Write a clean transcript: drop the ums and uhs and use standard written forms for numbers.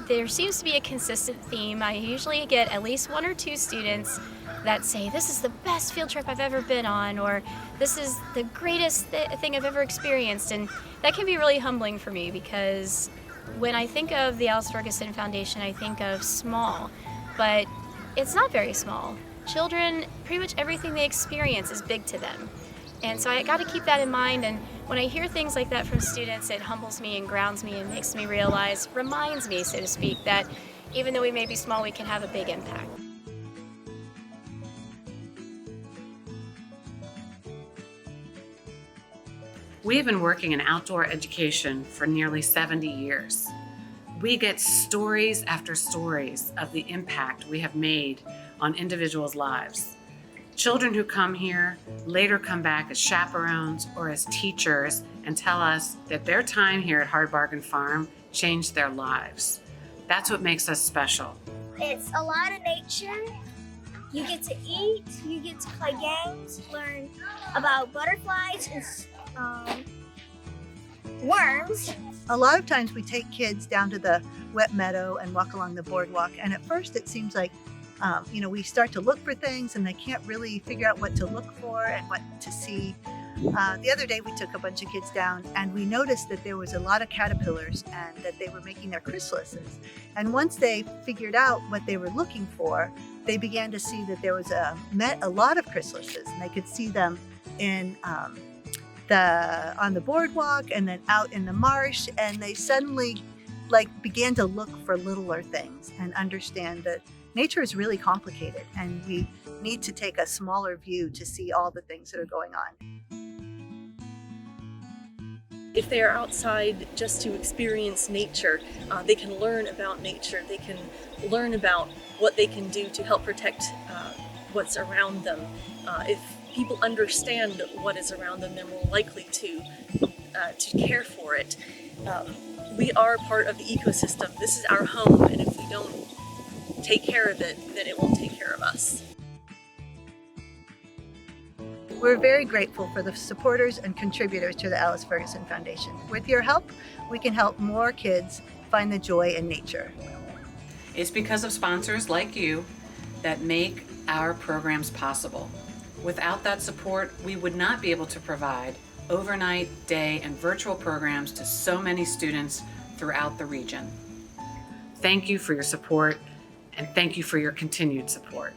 there seems to be a consistent theme. I usually get at least one or two students that say, "This is the best field trip I've ever been on," or "This is the greatest thing I've ever experienced." And that can be really humbling for me, because when I think of the Alice Ferguson Foundation, I think of small, but it's not very small. Children, pretty much everything they experience is big to them. And so I got to keep that in mind, and when I hear things like that from students, it humbles me and grounds me and makes me realize, reminds me, so to speak, that even though we may be small, we can have a big impact. We have been working in outdoor education for nearly 70 years. We get stories after stories of the impact we have made on individuals' lives. Children who come here later come back as chaperones or as teachers and tell us that their time here at Hard Bargain Farm changed their lives. That's what makes us special. It's a lot of nature. You get to eat, you get to play games, learn about butterflies and worms. A lot of times we take kids down to the wet meadow and walk along the boardwalk, and at first it seems like we start to look for things and they can't really figure out what to look for and what to see. The other day we took a bunch of kids down and we noticed that there was a lot of caterpillars and that they were making their chrysalises. And once they figured out what they were looking for, they began to see that there was a lot of chrysalises, and they could see them in on the boardwalk and then out in the marsh, and they suddenly began to look for littler things and understand that nature is really complicated and we need to take a smaller view to see all the things that are going on. If they are outside just to experience nature, they can learn about nature. They can learn about what they can do to help protect what's around them. If people understand what is around them, they're more likely to care for it. We are part of the ecosystem. This is our home, and if we don't take care of it, then it won't take care of us. We're very grateful for the supporters and contributors to the Alice Ferguson Foundation. With your help, we can help more kids find the joy in nature. It's because of sponsors like you that make our programs possible. Without that support, we would not be able to provide overnight, day, and virtual programs to so many students throughout the region. Thank you for your support, and thank you for your continued support.